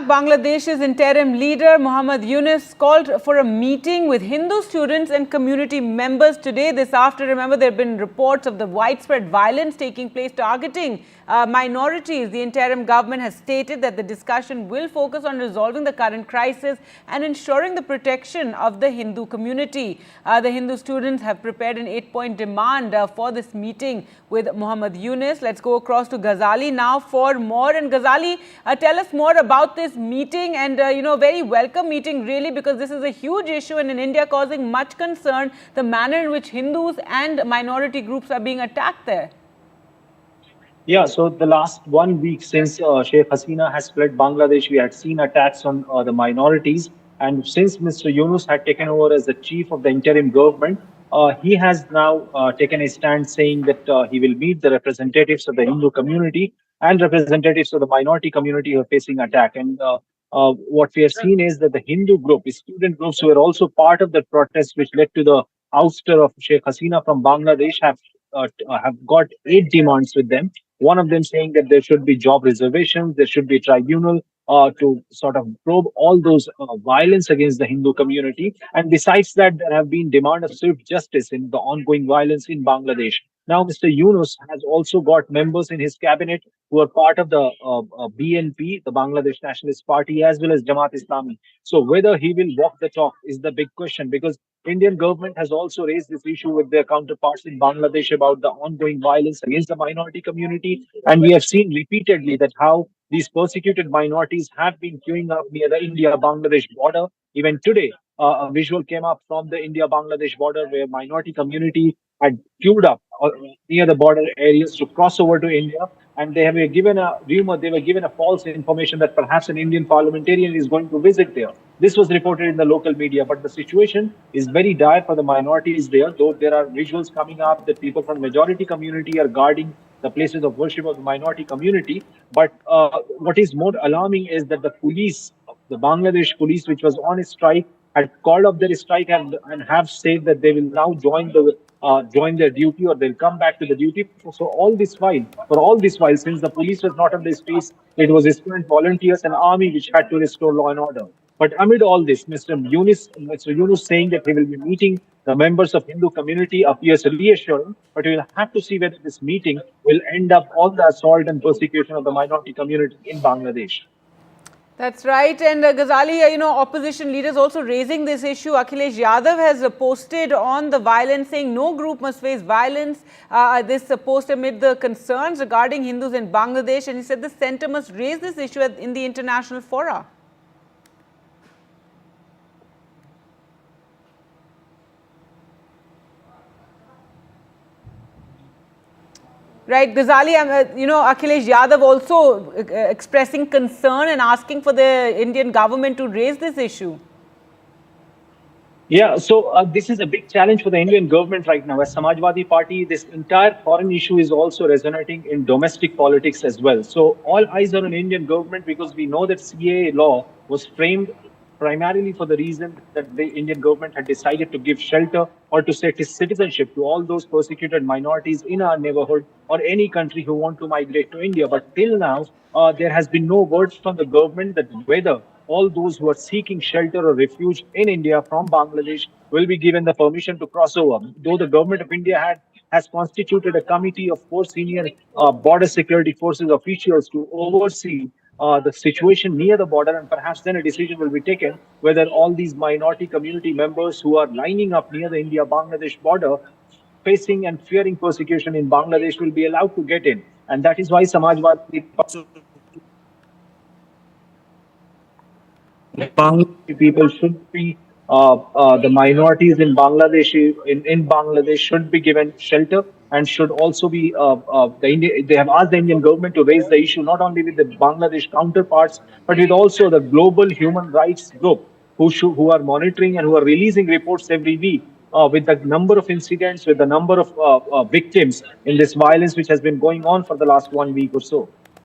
Bangladesh's interim leader Muhammad Yunus called for a meeting with Hindu students and community members today. This after, remember, there have been reports of the widespread violence taking place targeting minorities. The interim government has stated that the discussion will focus on resolving the current crisis and ensuring the protection of the Hindu community. The Hindu students have prepared an 8-point demand for this meeting with Muhammad Yunus. Let's go across to Ghazali now for more. And Ghazali, tell us more about this meeting and, very welcome meeting really, because this is a huge issue and in India causing much concern, the manner in which Hindus and minority groups are being attacked there. Yeah, so the last 1 week since Sheikh Hasina has fled Bangladesh, we had seen attacks on the minorities. And since Mr. Yunus had taken over as the chief of the interim government, he has now taken a stand saying that he will meet the representatives of the Hindu community and representatives of the minority community who are facing attack. And what we have seen is that the Hindu group, the student groups who were also part of the protest, which led to the ouster of Sheikh Hasina from Bangladesh, have got 8 demands with them. One of them saying that there should be job reservations, there should be a tribunal to sort of probe all those violence against the Hindu community. And besides that, there have been demand of swift justice in the ongoing violence in Bangladesh. Now, Mr. Yunus has also got members in his cabinet who are part of the BNP, the Bangladesh Nationalist Party, as well as Jamaat Islami. So whether he will walk the talk is the big question, because Indian government has also raised this issue with their counterparts in Bangladesh about the ongoing violence against the minority community. And we have seen repeatedly that how these persecuted minorities have been queuing up near the India-Bangladesh border. Even today, a visual came up from the India-Bangladesh border where minority community had queued up near the border areas to cross over to India. And they were given a rumor, they were given a false information that perhaps an Indian parliamentarian is going to visit there. This was reported in the local media, but the situation is very dire for the minorities there, though there are visuals coming up that people from majority community are guarding the places of worship of the minority community. But what is more alarming is that the police, the Bangladesh police, which was on a strike, had called off their strike and have said that they will now join their duty, or they'll come back to the duty. So for all this while, since the police was not on the streets, it was student volunteers and army which had to restore law and order. But amid all this, Mr. Yunus saying that he will be meeting the members of Hindu community appears reassuring, but we will have to see whether this meeting will end up on the assault and persecution of the minority community in Bangladesh. That's right. And Ghazali, opposition leaders also raising this issue. Akhilesh Yadav has posted on the violence saying no group must face violence. This post amid the concerns regarding Hindus in Bangladesh. And he said the centre must raise this issue in the international fora. Right, Ghazali, Akhilesh Yadav also expressing concern and asking for the Indian government to raise this issue. Yeah, so this is a big challenge for the Indian government right now. As Samajwadi Party, this entire foreign issue is also resonating in domestic politics as well. So all eyes are on Indian government, because we know that CAA law was framed primarily for the reason that the Indian government had decided to give shelter or to set its citizenship to all those persecuted minorities in our neighborhood or any country who want to migrate to India. But till now, there has been no words from the government that whether all those who are seeking shelter or refuge in India from Bangladesh will be given the permission to cross over. Though the government of India has constituted a committee of 4 senior border security forces officials to oversee the situation near the border, and perhaps then a decision will be taken whether all these minority community members who are lining up near the India-Bangladesh border, facing and fearing persecution in Bangladesh, will be allowed to get in. And that is why Samajwadi people should be the minorities in Bangladesh should be given shelter, and should also be they have asked the Indian government to raise the issue not only with the Bangladesh counterparts, but with also the global human rights group who are monitoring and who are releasing reports every week with the number of incidents, with the number of victims in this violence which has been going on for the last 1 week or so.